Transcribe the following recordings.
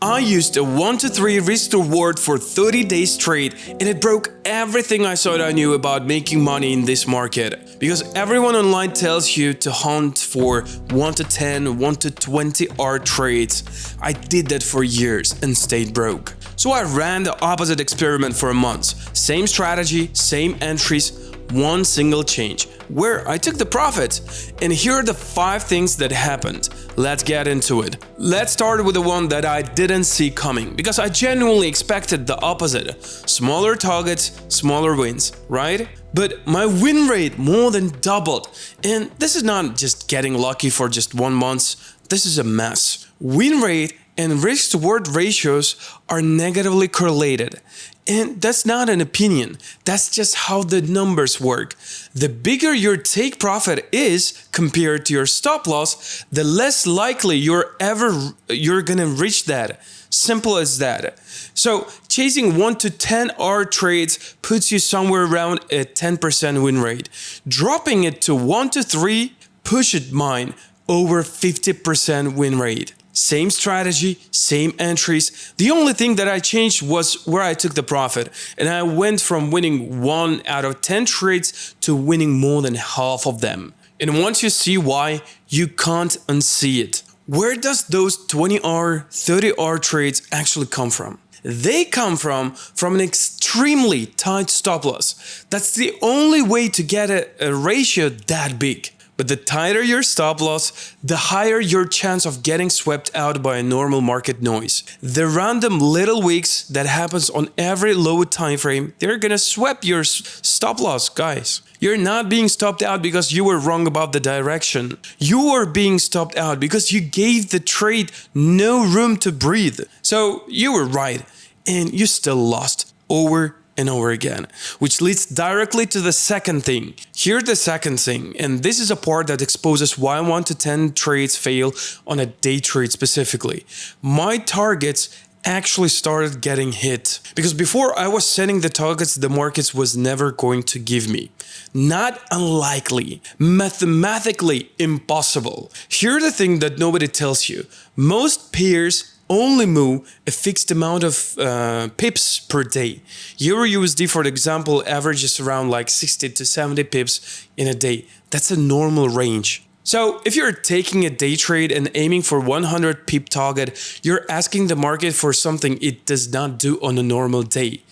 I used a 1 to 3 risk reward for 30 days straight, and it broke everything I thought I knew about making money in this market. Because everyone online tells you to hunt for 1 to 10, 1 to 20 hour trades. I did that for years and stayed broke. So I ran the opposite experiment for a month. Same strategy, same entries, one single change, where I took the profit. And here are the 5 things that happened. Let's get into it. Let's start with the one that I didn't see coming, because I genuinely expected the opposite. Smaller targets, smaller wins, right? But my win rate more than doubled. And this is not just getting lucky for just 1 month. This is a mess. Win rate and risk-to-reward ratios are negatively correlated. And that's not an opinion, that's just how the numbers work. The bigger your take profit is compared to your stop loss, the less likely you're gonna reach that. Simple as that. So chasing 1 to 10 hour trades puts you somewhere around a 10% win rate. Dropping it to 1 to 3 pushed mine over 50% win rate. Same strategy, same entries. The only thing that I changed was where I took the profit. And I went from winning 1 out of 10 trades to winning more than half of them. And once you see why, you can't unsee it. Where does those 20-hour, 30-hour trades actually come from? They come from an extremely tight stop loss. That's the only way to get a ratio that big. But the tighter your stop loss, the higher your chance of getting swept out by a normal market noise. The random little wicks that happens on every low time frame, they're gonna sweep your stop loss, guys. You're not being stopped out because you were wrong about the direction. You are being stopped out because you gave the trade no room to breathe. So you were right, and you still lost over and over again, which leads directly to the second thing. Here's the second thing, and this is a part that exposes why 1 to 10 trades fail on a day trade specifically. My targets actually started getting hit, because before I was setting the targets the markets was never going to give me. Not unlikely, mathematically impossible. Here's the thing that nobody tells you. Most peers only move a fixed amount of pips per day. EURUSD, for example, averages around like 60 to 70 pips in a day. That's a normal range. So if you're taking a day trade and aiming for 100 pip target, you're asking the market for something it does not do on a normal day.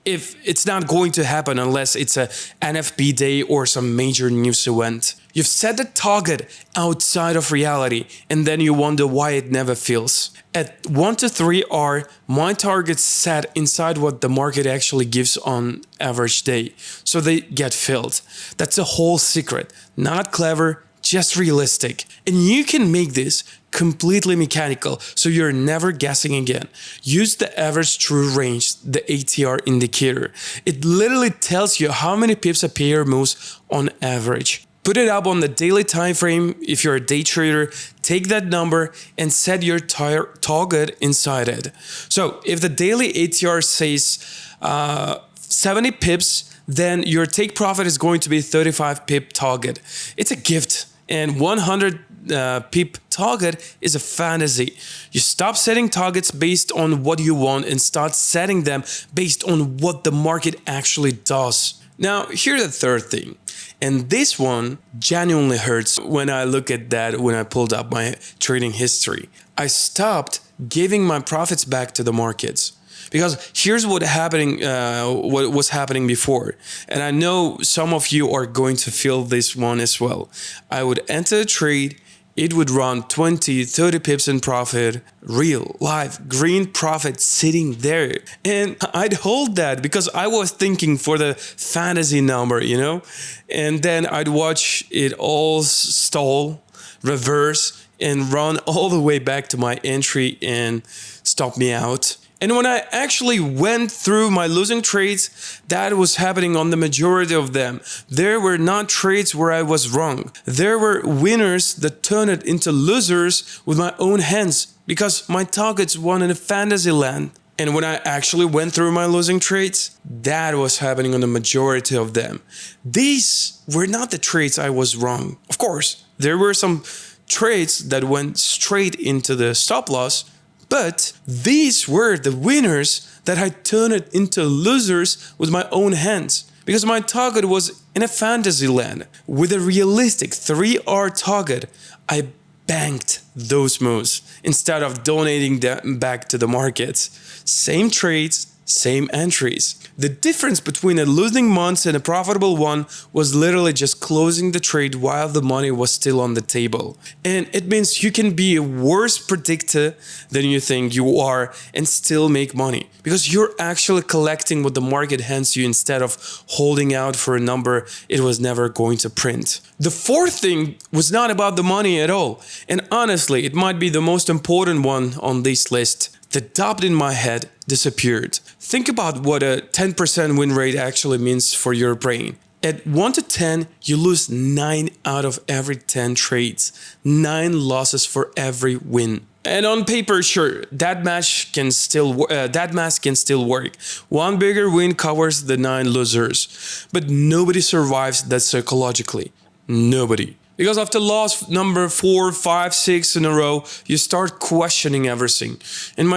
If it's not going to happen unless it's a NFP day or some major news event. You've set a target outside of reality, and then you wonder why it never fills. At 1 to 3 hour, my target's set inside what the market actually gives on average day, so they get filled. That's the whole secret. Not clever, just realistic. And you can make this completely mechanical, so you're never guessing again. Use the average true range, the ATR indicator. It literally tells you how many pips a pair moves on average. Put it up on the daily time frame if you're a day trader, take that number and set your target inside it. So if the daily ATR says 70 pips, then your take profit is going to be 35 pip target. It's a gift, and 100 pip target is a fantasy. You stop setting targets based on what you want and start setting them based on what the market actually does. Now, here's the third thing. And this one genuinely hurts when I look at that when I pulled up my trading history. I stopped giving my profits back to the markets. Because here's what was happening before. And I know some of you are going to feel this one as well. I would enter a trade, it would run 20, 30 pips in profit, real, live, green profit sitting there. And I'd hold that because I was thinking for the fantasy number, you know? And then I'd watch it all stall, reverse, and run all the way back to my entry and stop me out. And when I actually went through my losing trades, that was happening on the majority of them. There were not trades where I was wrong. There were winners that turned it into losers with my own hands because my targets won in a fantasy land. And when I actually went through my losing trades, that was happening on the majority of them. These were not the trades I was wrong. Of course, there were some trades that went straight into the stop loss, But these were the winners that I turned into losers with my own hands. Because my target was in a fantasy land. With a realistic 3R target, I banked those moves instead of donating them back to the markets. Same trades, same entries. The difference between a losing month and a profitable one was literally just closing the trade while the money was still on the table. And it means you can be a worse predictor than you think you are and still make money because you're actually collecting what the market hands you instead of holding out for a number it was never going to print. The fourth thing was not about the money at all. And honestly, it might be the most important one on this list. The doubt in my head disappeared. Think about what a 10% win rate actually means for your brain. At 1 to 10, you lose 9 out of every 10 trades. 9 losses for every win. And on paper, sure, that math can still work. One bigger win covers the 9 losers. But nobody survives that psychologically. Nobody. Because after loss number 4, 5, 6 in a row, you start questioning everything. And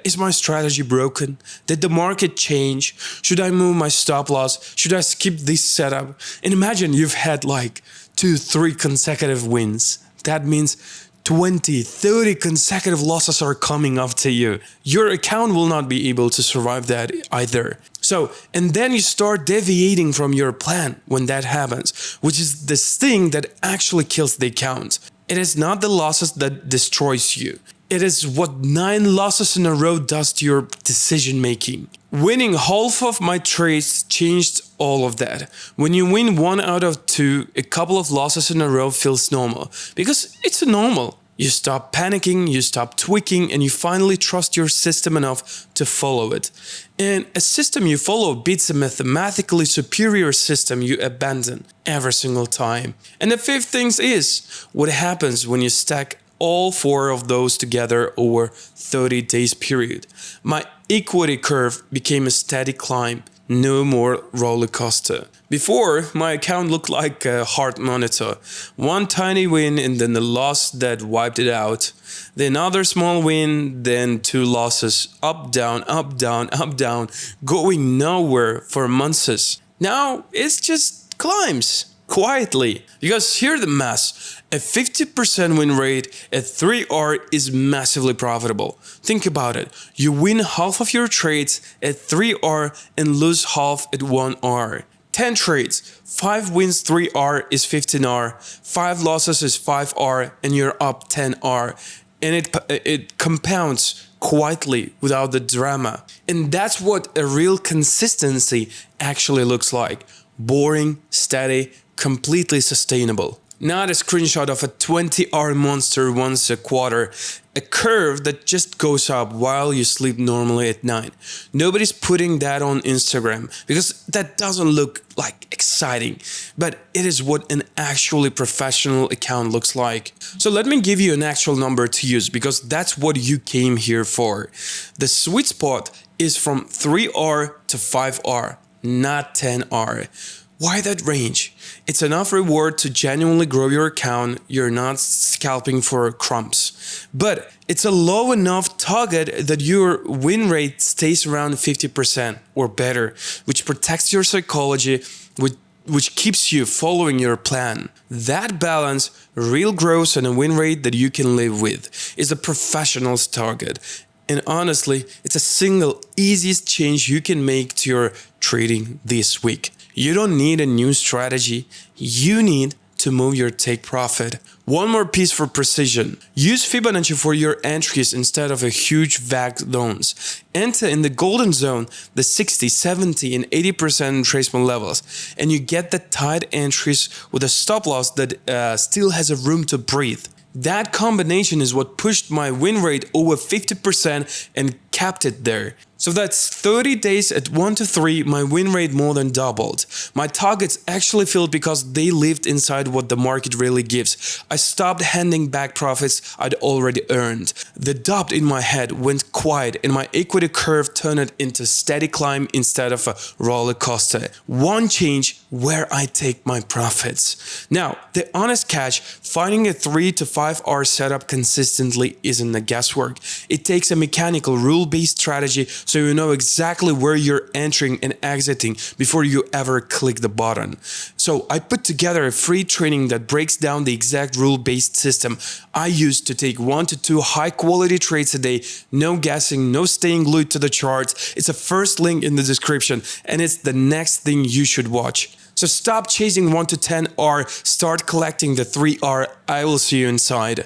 is my strategy broken? Did the market change? Should I move my stop loss? Should I skip this setup? And imagine you've had like 2, 3 consecutive wins. That means 20, 30 consecutive losses are coming after you. Your account will not be able to survive that either. So, and then you start deviating from your plan when that happens, which is this thing that actually kills the account. It is not the losses that destroys you. It is what 9 losses in a row does to your decision making. Winning half of my trades changed all of that. When you win 1 out of 2, a couple of losses in a row feels normal because it's normal. You stop panicking, you stop tweaking, and you finally trust your system enough to follow it. And a system you follow beats a mathematically superior system you abandon every single time. And the fifth thing is what happens when you stack all 4 of those together over 30 days period. My equity curve became a steady climb, no more roller coaster. Before, my account looked like a heart monitor. One tiny win and then the loss that wiped it out. Then another small win, then 2 losses. Up, down, up, down, up, down. Going nowhere for months. Now, it's just climbs. Quietly. Because here's the math. A 50% win rate at 3R is massively profitable. Think about it. You win half of your trades at 3R and lose half at 1R. 10 trades, 5 wins 3R is 15R, 5 losses is 5R, and you're up 10R. And it compounds quietly without the drama. And that's what a real consistency actually looks like. Boring, steady, completely sustainable. Not a screenshot of a 20R monster once a quarter, a curve that just goes up while you sleep normally at night. Nobody's putting that on Instagram because that doesn't look like exciting, but it is what an actually professional account looks like. So let me give you an actual number to use because that's what you came here for. The sweet spot is from 3R to 5R, not 10R. Why that range? It's enough reward to genuinely grow your account. You're not scalping for crumbs. But it's a low enough target that your win rate stays around 50% or better, which protects your psychology, which keeps you following your plan. That balance, real growth and a win rate that you can live with, is a professional's target. And honestly, it's a single easiest change you can make to your trading this week. You don't need a new strategy. You need to move your take profit. One more piece for precision. Use Fibonacci for your entries instead of a huge vague zones. Enter in the golden zone, the 60, 70 and 80% retracement levels, and you get the tight entries with a stop loss that still has a room to breathe. That combination is what pushed my win rate over 50% and kept it there. So that's 30 days at 1 to 3, my win rate more than doubled. My targets actually filled because they lived inside what the market really gives. I stopped handing back profits I'd already earned. The doubt in my head went quiet and my equity curve turned into steady climb instead of a roller coaster. One change, where I take my profits. Now, the honest catch, finding a 3 to 5 hour setup consistently isn't a guesswork. It takes a mechanical, rule-based strategy so you know exactly where you're entering and exiting before you ever click the button. So I put together a free training that breaks down the exact rule-based system I use to take 1 to 2 high-quality trades a day, no guessing, no staying glued to the charts. It's a first link in the description, and it's the next thing you should watch. So stop chasing 1 to 10 R, start collecting the 3 R. I will see you inside.